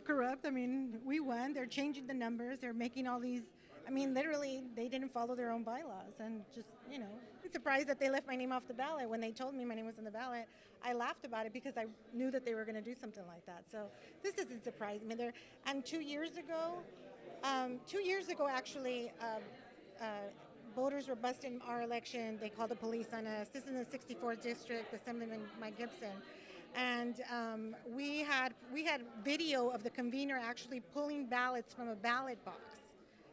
they're corrupt. I mean, we won. They're changing the numbers. They're making all these. I mean, literally, they didn't follow their own bylaws. And just, I'm surprised that they left my name off the ballot. When they told me my name was on the ballot, I laughed about it because I knew that they were going to do something like that. So this doesn't surprise me. And 2 years ago, actually, voters were busting our election. They called the police on us. This is in the 64th district, Assemblyman Mike Gibson. And we had video of the convener actually pulling ballots from a ballot box.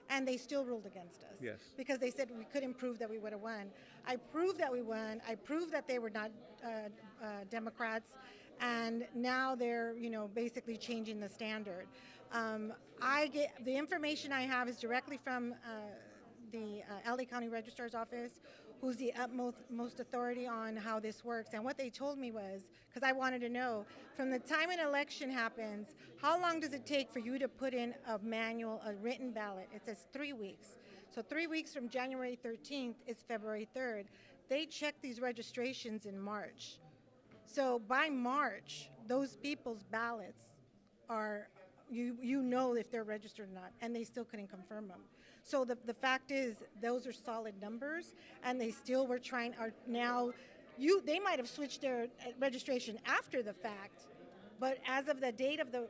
And they still ruled against us. Yes. Because they said we couldn't prove that we would have won. I proved that we won. I proved that they were not Democrats. And now they're, basically changing the standard. The information I have is directly from the LA County Registrar's Office, who's the utmost authority on how this works. And what they told me was, because I wanted to know, from the time an election happens, how long does it take for you to put in a written ballot? It says 3 weeks. So 3 weeks from January 13th is February 3rd. They check these registrations in March. So by March, those people's ballots are, you know if they're registered or not, and they still couldn't confirm them. So the fact is, those are solid numbers, and they still were trying. They might have switched their registration after the fact, but as of the date of the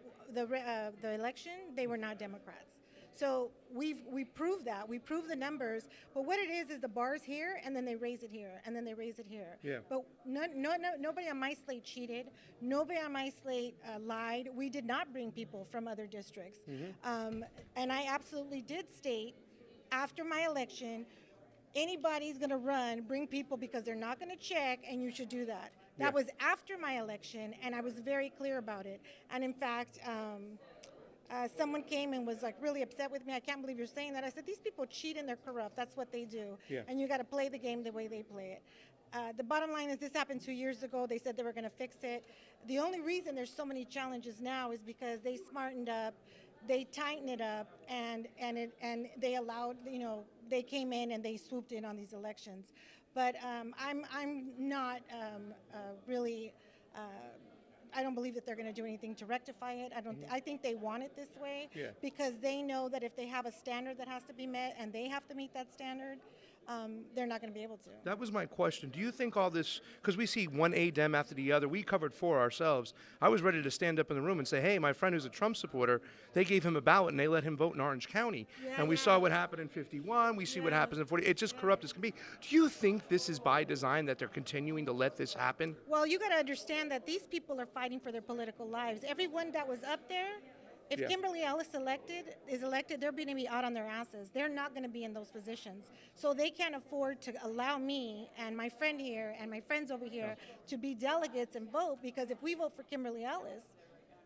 election, they were not Democrats. So we proved that. We proved the numbers. But what it is the bar's here, and then they raise it here, and then they raise it here. Yeah. But nobody on my slate cheated. Nobody on my slate lied. We did not bring people from other districts. Mm-hmm. And I absolutely did state, after my election, anybody's going to bring people because they're not going to check, and you should do that. That was after my election, and I was very clear about it. And in fact, someone came and was really upset with me. I can't believe you're saying that. I said, these people cheat and they're corrupt. That's what they do. Yeah. And you got to play the game the way they play it. The bottom line is this happened 2 years ago. They said they were going to fix it. The only reason there's so many challenges now is because they smartened up, they tightened it up, and they allowed, they came in and they swooped in on these elections. But I'm not really. I don't believe that they're going to do anything to rectify it. I think they want it this way because they know that if they have a standard that has to be met and they have to meet that standard, they're not going to be able to. That was my question. Do you think all this, because we see one A-Dem after the other, we covered 4 ourselves. I was ready to stand up in the room and say, hey, my friend who's a Trump supporter, they gave him a ballot and they let him vote in Orange County. And we saw what happened in 51. We see what happens in 40. It's just corrupt as can be. Do you think this is by design, that they're continuing to let this happen? Well, you got to understand that these people are fighting for their political lives. Everyone that was up there, if Kimberly Ellis is elected, they're going to be out on their asses. They're not going to be in those positions. So they can't afford to allow me and my friend here and my friends over here to be delegates and vote, because if we vote for Kimberly Ellis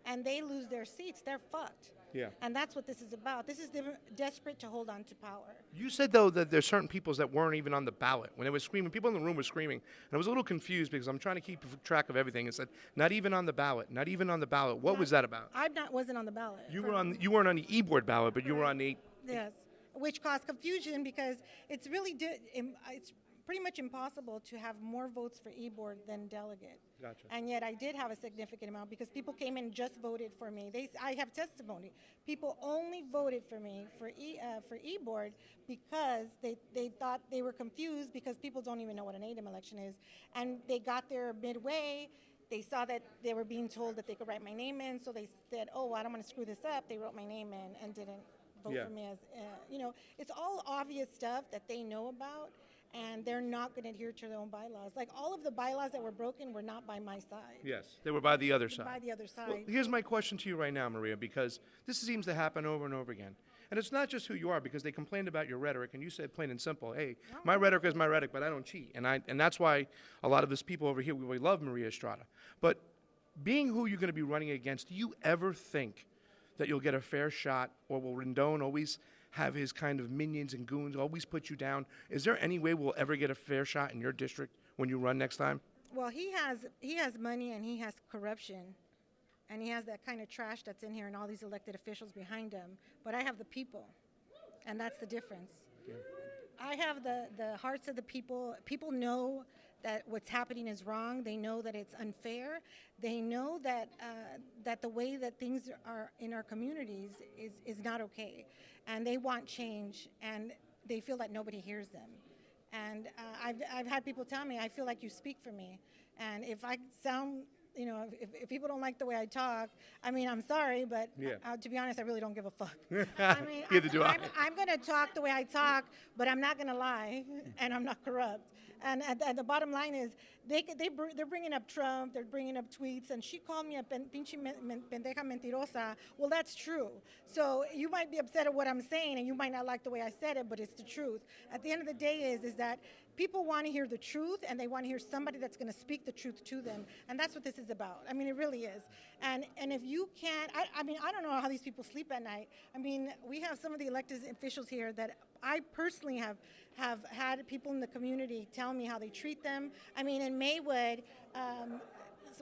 and they lose their seats, they're fucked. Yeah. And that's what this is about. This is desperate to hold on to power. You said, though, that there's certain peoples that weren't even on the ballot. When it was screaming, people in the room were screaming. And I was a little confused because I'm trying to keep track of everything. It said, not even on the ballot, not even on the ballot. What was that about? Wasn't on the ballot. You weren't on the e-board ballot, but you were on the... Yes, which caused confusion because it's really, it's pretty much impossible to have more votes for e-board than delegate. Gotcha. And yet I did have a significant amount because people came in and just voted for me. I have testimony. People only voted for me for e-board because they thought they were confused because people don't even know what an A-Dem election is. And they got there midway. They saw that they were being told that they could write my name in, so they said, oh, I don't want to screw this up. They wrote my name in and didn't vote for me as, it's all obvious stuff that they know about. And they're not going to adhere to their own bylaws. Like, all of the bylaws that were broken were not by my side. Yes, they were by the other side. By the other side. Well, here's my question to you right now, Maria, because this seems to happen over and over again. And it's not just who you are, because they complained about your rhetoric, and you said plain and simple, hey, my rhetoric is my rhetoric, but I don't cheat. And that's why a lot of us people over here, we love Maria Estrada. But being who you're going to be running against, do you ever think that you'll get a fair shot, or will Rendon always have his kind of minions and goons always put you down? Is there any way we'll ever get a fair shot in your district when you run next time? Well, he has money and he has corruption, and he has that kind of trash that's in here and all these elected officials behind him. But I have the people, and that's the difference. Yeah. I have the hearts of the people. People know that what's happening is wrong. They know that it's unfair. They know that that the way that things are in our communities is not okay, and they want change, and they feel that nobody hears them. And I've had people tell me, I feel like you speak for me, and if I sound, if people don't like the way I talk, I mean, I'm sorry, but to be honest, I really don't give a fuck. I mean, I'm going to talk the way I talk, but I'm not going to lie, and I'm not corrupt. And the bottom line is, they're bringing up Trump, they're bringing up tweets, and she called me a pinche pendeja mentirosa. Well, that's true. So you might be upset at what I'm saying, and you might not like the way I said it, but it's the truth. At the end of the day is that people want to hear the truth, and they want to hear somebody that's going to speak the truth to them, and that's what this is about. I mean, it really is. And if you can't, I mean, I don't know how these people sleep at night. I mean, we have some of the elected officials here that I personally have had people in the community tell me how they treat them. I mean, in Maywood,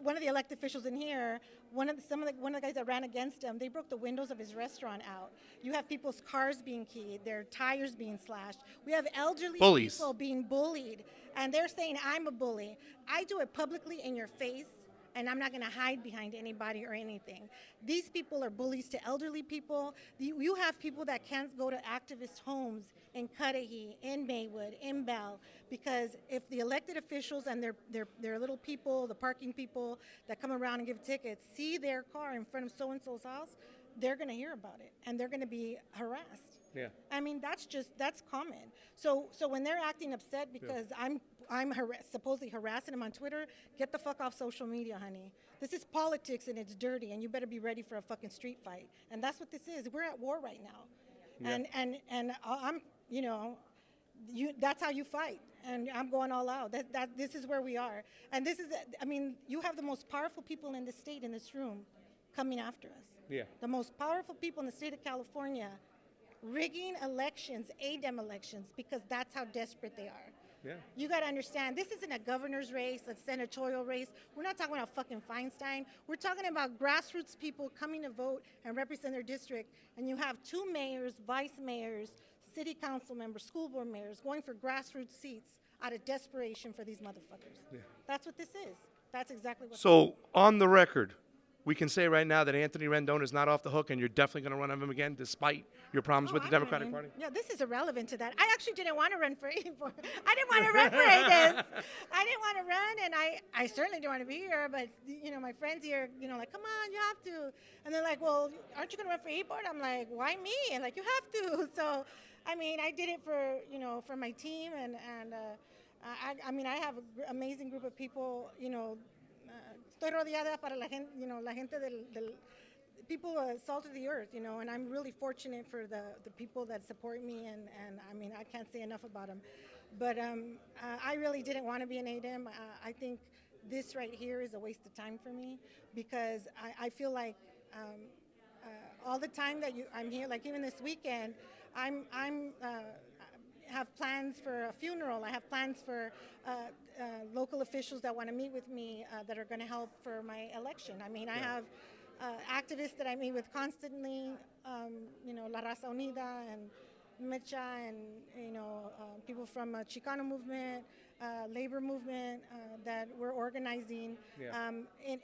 one of the elected officials in here, one of the guys that ran against him, they broke the windows of his restaurant out. You have people's cars being keyed, their tires being slashed. We have elderly people being bullied, and they're saying I'm a bully. I do it publicly in your face, and I'm not going to hide behind anybody or anything. These people are bullies to elderly people. You have people that can't go to activist homes in Cudahy, in Maywood, in Bell, because if the elected officials and their little people, the parking people that come around and give tickets, see their car in front of so-and-so's house, they're going to hear about it, and they're going to be harassed. Yeah. I mean, that's common. So when they're acting upset because I'm supposedly harassing them on Twitter, get the fuck off social media, honey. This is politics, and it's dirty, and you better be ready for a fucking street fight. And that's what this is. We're at war right now. Yeah. And I'm, that's how you fight. And I'm going all out. This is where we are. And this is, I mean, you have the most powerful people in the state in this room coming after us. Yeah. The most powerful people in the state of California rigging elections, ADEM elections, because that's how desperate they are. Yeah. You got to understand, this isn't a governor's race, a senatorial race. We're not talking about fucking Feinstein. We're talking about grassroots people coming to vote and represent their district. And you have 2 mayors, vice mayors, city council members, school board mayors going for grassroots seats out of desperation for these motherfuckers. Yeah. That's what this is. That's exactly what. So, on the record, we can say right now that Anthony Rendon is not off the hook, and you're definitely going to run on him again, despite your problems with the Democratic Party? Yeah, this is irrelevant to that. I actually didn't want to run for I didn't want to run for ADES. I didn't want to run, and I certainly don't want to be here, but, my friends here, like, come on, you have to. And they're like, well, aren't you going to run for E-Board? I'm like, why me? And like, you have to. So, I mean, I did it for, for my team, and I have an amazing group of people, estoy rodeada para la gente, la gente del people, salt of the earth, and I'm really fortunate for the people that support me, and I mean, I can't say enough about them. But I really didn't want to be an ADEM. I think this right here is a waste of time for me, because I feel like all the time that I'm here, like even this weekend, I'm have plans for a funeral. I have plans for local officials that want to meet with me that are going to help for my election. I mean, I have activists that I meet with constantly, La Raza Unida and Mecha, and people from Chicano movement, labor movement that we're organizing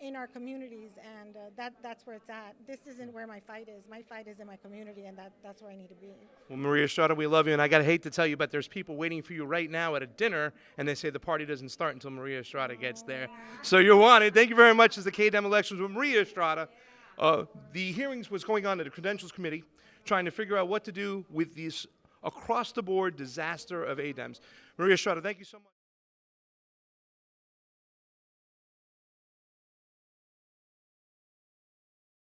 in our communities, and that's where it's at. This isn't where my fight is. My fight is in my community, and that's where I need to be. Well, Maria Estrada, we love you, and I hate to tell you, but there's people waiting for you right now at a dinner, and they say the party doesn't start until Maria Estrada gets there. So you're wanted. Thank you very much. As the KDEM elections with Maria Estrada. The hearings was going on at the Credentials Committee, trying to figure out what to do with this across-the-board disaster of ADEMs. Maria Estrada, thank you so much.